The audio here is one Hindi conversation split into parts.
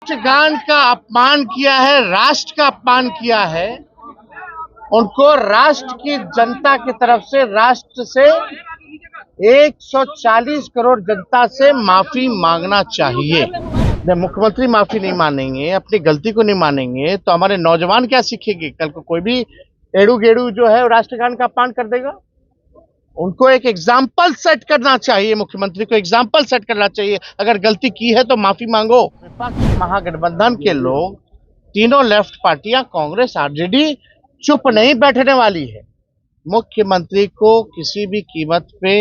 राष्ट्रगान का अपमान किया है, राष्ट्र का अपमान किया है, उनको राष्ट्र की जनता की तरफ से, राष्ट्र से 140 करोड़ जनता से माफी मांगना चाहिए। मुख्यमंत्री माफी नहीं मानेंगे, अपनी गलती को नहीं मानेंगे तो हमारे नौजवान क्या सीखेंगे? कल को कोई भी एड़ू गेड़ू जो है राष्ट्रगान का अपमान कर देगा। उनको एक एग्जाम्पल सेट करना चाहिए, मुख्यमंत्री को एग्जाम्पल सेट करना चाहिए। अगर गलती की है तो माफी मांगो। विपक्ष महागठबंधन के लोग, तीनों लेफ्ट पार्टियां, कांग्रेस, आरजेडी चुप नहीं बैठने वाली है। मुख्यमंत्री को किसी भी कीमत पे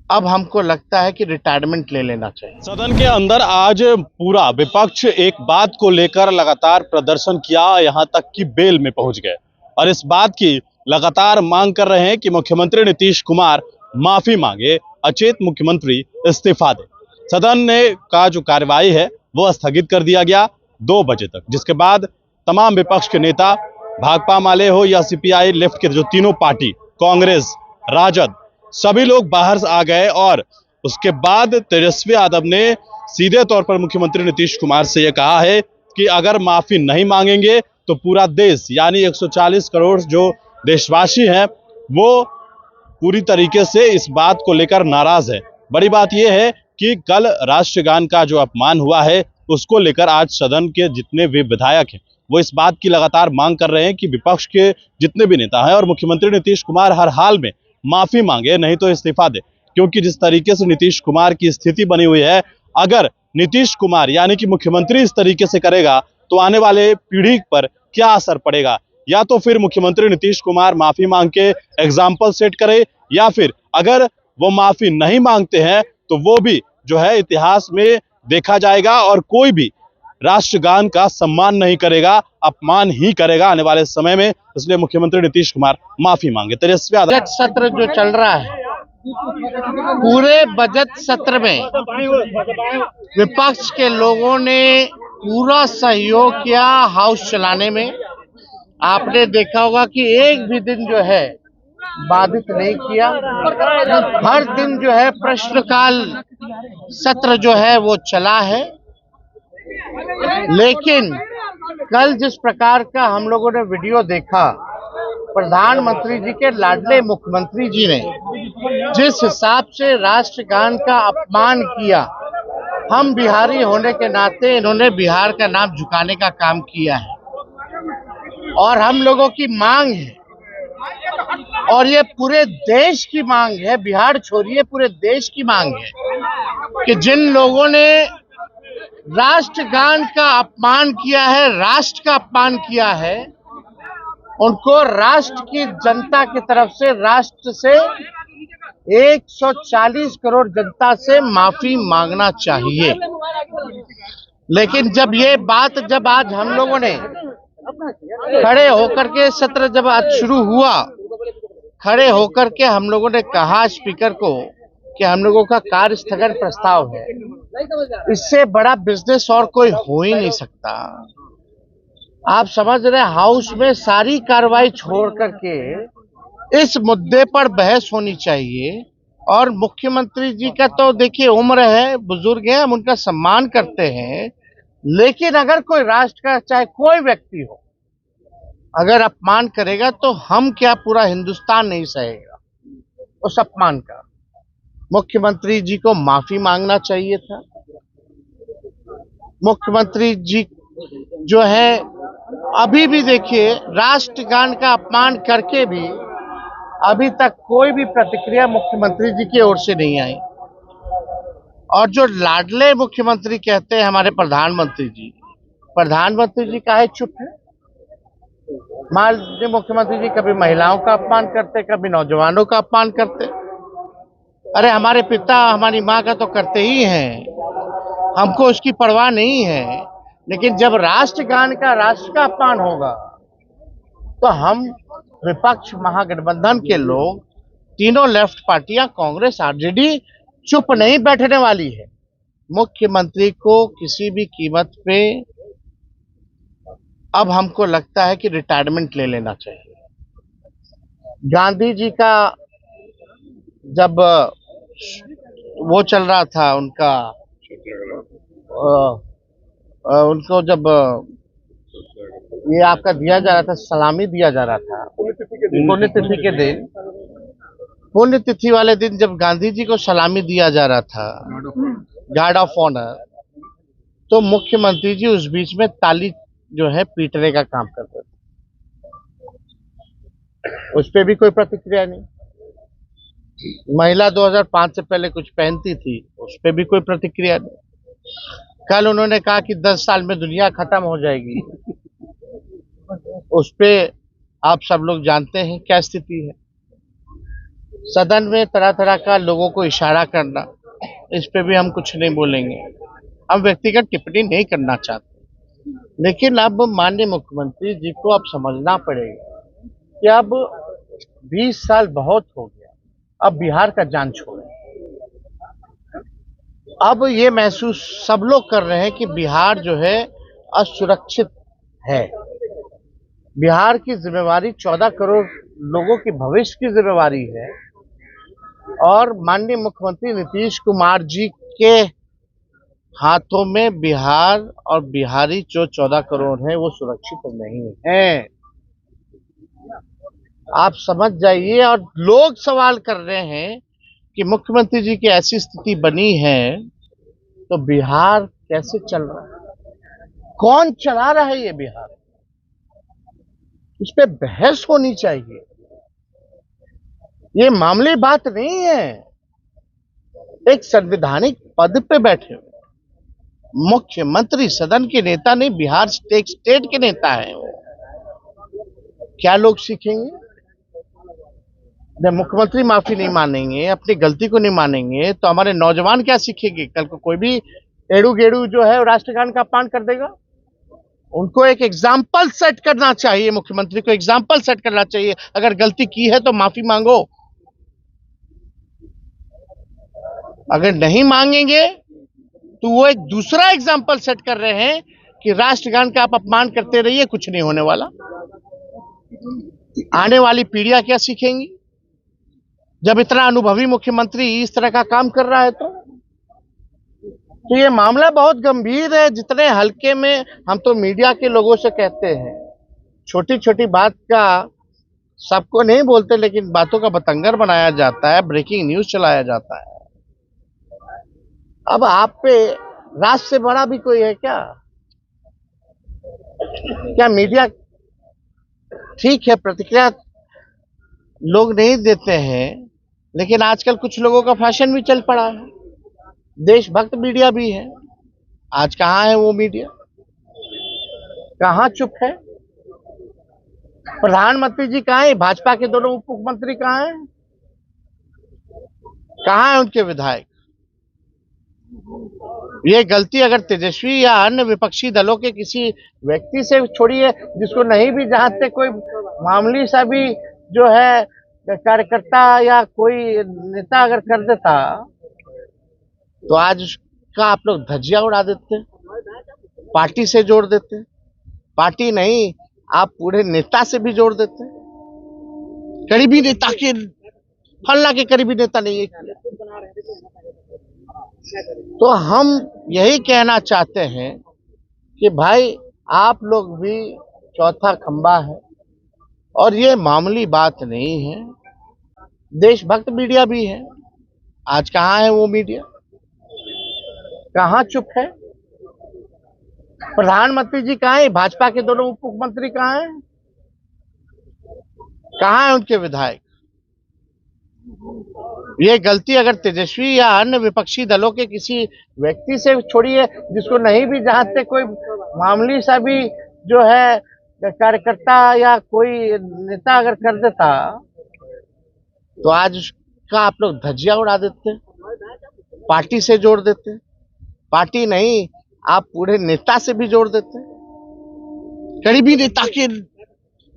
अब हमको लगता है कि रिटायरमेंट ले लेना चाहिए। सदन के अंदर आज पूरा विपक्ष एक बात को लेकर लगातार प्रदर्शन किया, यहां तक कि बेल में पहुंच गए और इस बात की लगातार मांग कर रहे हैं कि मुख्यमंत्री नीतीश कुमार माफी मांगे, अचेत मुख्यमंत्री इस्तीफा दे। सदन ने का जो कार्यवाही है वो स्थगित कर दिया गया 2 बजे तक, जिसके बाद तमाम विपक्ष के नेता, भाकपा माले हो या सीपीआई लेफ्ट के जो तीनों पार्टी, कांग्रेस, राजद, सभी लोग बाहर आ गए और उसके बाद तेजस्वी यादव ने सीधे तौर पर मुख्यमंत्री नीतीश कुमार से यह कहा है कि अगर माफी नहीं मांगेंगे तो पूरा देश यानी 140 करोड़ जो देशवासी हैं वो पूरी तरीके से इस बात को लेकर नाराज है। बड़ी बात यह है कि कल राष्ट्रगान का जो अपमान हुआ है उसको लेकर आज सदन के जितने भी विधायक हैं वो इस बात की लगातार मांग कर रहे हैं कि विपक्ष के जितने भी नेता हैं और मुख्यमंत्री नीतीश कुमार हर हाल में माफी मांगे, नहीं तो इस्तीफा दे। क्योंकि जिस तरीके से नीतीश कुमार की स्थिति बनी हुई है, अगर नीतीश कुमार यानी कि मुख्यमंत्री इस तरीके से करेगा तो आने वाले पीढ़ी पर क्या असर पड़ेगा। या तो फिर मुख्यमंत्री नीतीश कुमार माफी मांग के एग्जाम्पल सेट करे, या फिर अगर वो माफी नहीं मांगते हैं तो वो भी जो है इतिहास में देखा जाएगा और कोई भी राष्ट्रगान का सम्मान नहीं करेगा, अपमान ही करेगा आने वाले समय में। इसलिए मुख्यमंत्री नीतीश कुमार माफी मांगे। तेजस्वी यादव, बजट सत्र जो चल रहा है, पूरे बजट सत्र में विपक्ष के लोगों ने पूरा सहयोग किया हाउस चलाने में। आपने देखा होगा कि एक भी दिन जो है बाधित नहीं किया। हर दिन जो है प्रश्नकाल सत्र जो है वो चला है। लेकिन कल जिस प्रकार का हम लोगों ने वीडियो देखा, प्रधानमंत्री जी के लाडले मुख्यमंत्री जी ने जिस हिसाब से राष्ट्रगान का अपमान किया, हम बिहारी होने के नाते इन्होंने बिहार का नाम झुकाने का काम किया है और हम लोगों की मांग है और ये पूरे देश की मांग है, बिहार छोड़िए पूरे देश की मांग है कि जिन लोगों ने राष्ट्रगान का अपमान किया है, राष्ट्र का अपमान किया है, उनको राष्ट्र की जनता की तरफ से, राष्ट्र से 140 करोड़ जनता से माफी मांगना चाहिए। लेकिन जब ये बात जब आज हम लोगों ने खड़े होकर के सत्र जब आज शुरू हुआ, खड़े होकर के हम लोगों ने कहा स्पीकर को कि हम लोगों का कार्य स्थगन प्रस्ताव है। इससे बड़ा बिजनेस और कोई हो ही नहीं सकता। आप समझ रहे हैं, हाउस में सारी कार्रवाई छोड़ करके इस मुद्दे पर बहस होनी चाहिए। और मुख्यमंत्री जी का तो देखिए उम्र है, बुजुर्ग हैं, हम उनका सम्मान करते हैं, लेकिन अगर कोई राष्ट्र का चाहे कोई व्यक्ति हो अगर अपमान करेगा तो हम क्या पूरा हिंदुस्तान नहीं सहेगा उस अपमान का। मुख्यमंत्री जी को माफी मांगना चाहिए था। मुख्यमंत्री जी जो है अभी भी देखिए राष्ट्रगान का अपमान करके भी अभी तक कोई भी प्रतिक्रिया मुख्यमंत्री जी की ओर से नहीं आई। और जो लाडले मुख्यमंत्री कहते हैं हमारे प्रधानमंत्री जी काहे चुप है? माननीय मुख्यमंत्री जी कभी महिलाओं का अपमान करते, कभी नौजवानों का अपमान करते। अरे हमारे पिता हमारी माँ का तो करते ही हैं, हमको उसकी परवाह नहीं है। लेकिन जब राष्ट्रगान का, राष्ट्र का अपमान होगा तो हम विपक्ष महागठबंधन के लोग, तीनों लेफ्ट पार्टियां, कांग्रेस, आरजेडी चुप नहीं बैठने वाली है। मुख्यमंत्री को किसी भी कीमत पे अब हमको लगता है कि रिटायरमेंट ले लेना चाहिए। गांधी जी का जब वो चल रहा था उनका उनको जब ये आपका दिया जा रहा था, सलामी दिया जा रहा था पुण्यतिथि के दिन, पुण्यतिथि वाले दिन जब गांधी जी को सलामी दिया जा रहा था, गार्ड ऑफ ऑनर, तो मुख्यमंत्री जी उस बीच में ताली जो है पीटने का काम करते थे। उस पर भी कोई प्रतिक्रिया नहीं। महिला 2005 से पहले कुछ पहनती थी, उस पर भी कोई प्रतिक्रिया नहीं। कल उन्होंने कहा कि 10 साल में दुनिया खत्म हो जाएगी, उस पे आप सब लोग जानते हैं क्या स्थिति है। सदन में तरह तरह का लोगों को इशारा करना, इस पे भी हम कुछ नहीं बोलेंगे, हम व्यक्तिगत टिप्पणी नहीं करना चाहते। लेकिन अब माननीय मुख्यमंत्री जी को अब समझना पड़ेगा कि अब 20 साल बहुत हो गया, अब बिहार का जान छोड़े। अब ये महसूस सब लोग कर रहे हैं कि बिहार जो है असुरक्षित है। बिहार की जिम्मेवारी 14 करोड़ लोगों की भविष्य की जिम्मेवारी है, और माननीय मुख्यमंत्री नीतीश कुमार जी के हाथों में बिहार और बिहारी जो 14 करोड़ हैं वो सुरक्षित नहीं है। आप समझ जाइए। और लोग सवाल कर रहे हैं कि मुख्यमंत्री जी की ऐसी स्थिति बनी है तो बिहार कैसे चल रहा है, कौन चला रहा है ये बिहार, इस पे बहस होनी चाहिए। ये मामूली बात नहीं है। एक संवैधानिक पद पे बैठे हुए मुख्यमंत्री, सदन के नेता नहीं, बिहार स्टेट के नेता हैं वो। क्या लोग सीखेंगे? जब मुख्यमंत्री माफी नहीं मानेंगे, अपनी गलती को नहीं मानेंगे, तो हमारे नौजवान क्या सीखेंगे? कल को कोई भी एड़ू गेड़ू जो है राष्ट्रगान का अपमान कर देगा। उनको एक एग्जाम्पल सेट करना चाहिए, मुख्यमंत्री को एग्जाम्पल सेट करना चाहिए। अगर गलती की है तो माफी मांगो, अगर नहीं मांगेंगे तो वो एक दूसरा एग्जाम्पल सेट कर रहे हैं कि राष्ट्रगान का आप अपमान करते रहिए, कुछ नहीं होने वाला। आने वाली पीढ़ियां क्या सीखेंगी जब इतना अनुभवी मुख्यमंत्री इस तरह का काम कर रहा है? तो ये मामला बहुत गंभीर है। जितने हल्के में हम तो मीडिया के लोगों से कहते हैं, छोटी छोटी बात का सबको नहीं बोलते, लेकिन बातों का बतंगर बनाया जाता है, ब्रेकिंग न्यूज चलाया जाता है। अब आप पे राज से बड़ा भी कोई है क्या? क्या मीडिया ठीक है, प्रतिक्रिया लोग नहीं देते हैं, लेकिन आजकल कुछ लोगों का फैशन भी चल पड़ा है, देशभक्त मीडिया भी है। आज कहाँ है वो मीडिया? कहाँ चुप है? प्रधानमंत्री जी कहाँ है? भाजपा के दोनों उप मुख्यमंत्री कहाँ हैं? कहाँ है उनके विधायक? ये गलती अगर तेजस्वी या अन्य विपक्षी दलों के किसी व्यक्ति से छोड़िए, जिसको नहीं भी जानते, कोई मामूली सा भी जो है कार्यकर्ता या कोई नेता अगर कर देता, तो आज उसका आप लोग धज्जियां उड़ा देते, पार्टी से जोड़ देते। पार्टी नहीं, आप पूरे नेता से भी जोड़ देते। करीबी नेता के, फलना के करीबी नेता नहीं है। तो हम यही कहना चाहते हैं कि भाई आप लोग भी चौथा खंबा है, और ये मामूली बात नहीं है। देशभक्त मीडिया भी है। आज कहाँ है वो मीडिया? कहाँ चुप है? प्रधानमंत्री जी कहाँ है? भाजपा के दोनों उप मुख्यमंत्री कहाँ हैं? कहाँ है उनके विधायक? ये गलती अगर तेजस्वी या अन्य विपक्षी दलों के किसी व्यक्ति से छोड़िए, जिसको नहीं भी जानते, कोई मामूली सा भी जो है कार्यकर्ता या कोई नेता अगर कर देता, तो आज उसका आप लोग धज्जियां उड़ा देते, पार्टी से जोड़ देते। पार्टी नहीं, आप पूरे नेता से भी जोड़ देते। करीबी नेता के,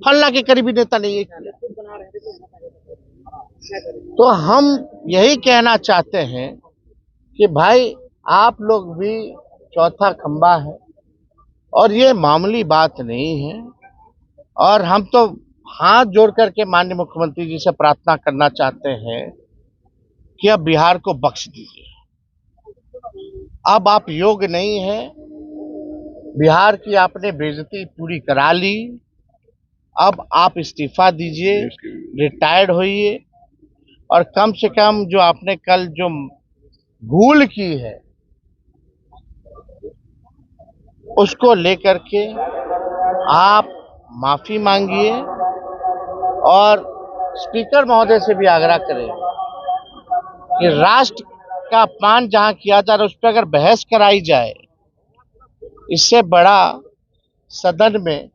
फलना के करीबी नेता नहीं है। तो हम यही कहना चाहते हैं कि भाई आप लोग भी चौथा खंबा है, और ये मामूली बात नहीं है। और हम तो हाथ जोड़ करके माननीय मुख्यमंत्री जी से प्रार्थना करना चाहते हैं कि अब बिहार को बख्श दीजिए, अब आप योग्य नहीं है। बिहार की आपने बेइज्जती पूरी करा ली। अब आप इस्तीफा दीजिए, रिटायर्ड होइए और कम से कम जो आपने कल जो भूल की है उसको लेकर के आप माफी मांगिए और स्पीकर महोदय से भी आग्रह करें कि राष्ट्र का अपमान जहां किया जा रहा है उस पर अगर बहस कराई जाए, इससे बड़ा सदन में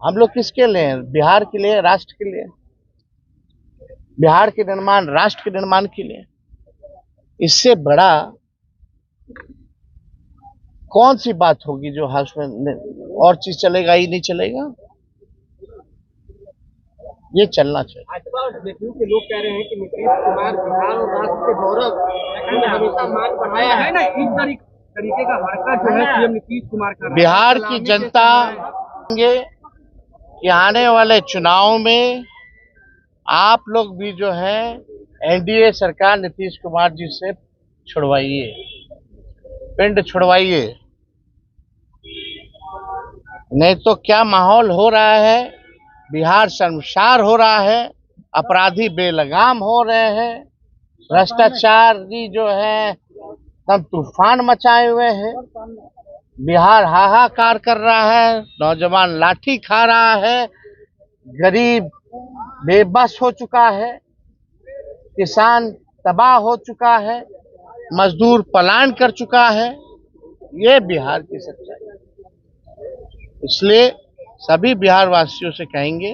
हम लोग किसके लिए हैं? बिहार के लिए, राष्ट्र के लिए। बिहार के निर्माण, राष्ट्र के निर्माण के लिए। इससे बड़ा कौन सी बात होगी जो हाउस में और चीज चलेगा ही नहीं चलेगा। ये चलना चाहिए। भाजपा और जेडीयू के लोग कह रहे हैं कि नीतीश कुमार बिहार और राष्ट्र के गौरव ने हमेशा मान बढ़ाया है ना, इस तरीके का हरकत जो है सीएम नीतीश कुमार कर रहे हैं। बिहार की जनता कि आने वाले चुनाव में आप लोग भी जो है एनडीए सरकार नीतीश कुमार जी से छुड़वाइए, पिंड छुड़वाइए। नहीं तो क्या माहौल हो रहा है, बिहार शर्मसार हो रहा है, अपराधी बेलगाम हो रहे हैं, भ्रष्टाचारी जो है एकदम तूफान मचाए हुए हैं। बिहार हाहाकार कर रहा है, नौजवान लाठी खा रहा है, गरीब बेबस हो चुका है, किसान तबाह हो चुका है, मजदूर पलायन कर चुका है। ये बिहार की सच्चाई है। इसलिए सभी बिहार वासियों से कहेंगे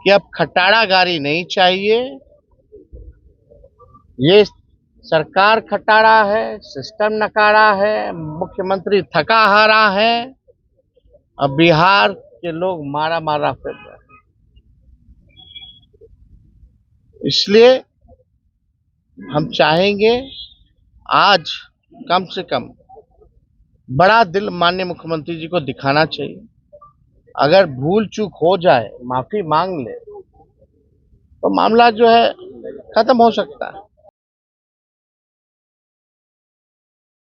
कि अब खटारागारी नहीं चाहिए। ये सरकार खटारा है, सिस्टम नकारा है, मुख्यमंत्री थका हारा है। अब बिहार के लोग मारा मारा फिर रहे हैं। इसलिए हम चाहेंगे आज कम से कम बड़ा दिल माननीय मुख्यमंत्री जी को दिखाना चाहिए। अगर भूल चूक हो जाए, माफी मांग ले तो मामला जो है खत्म हो सकता है।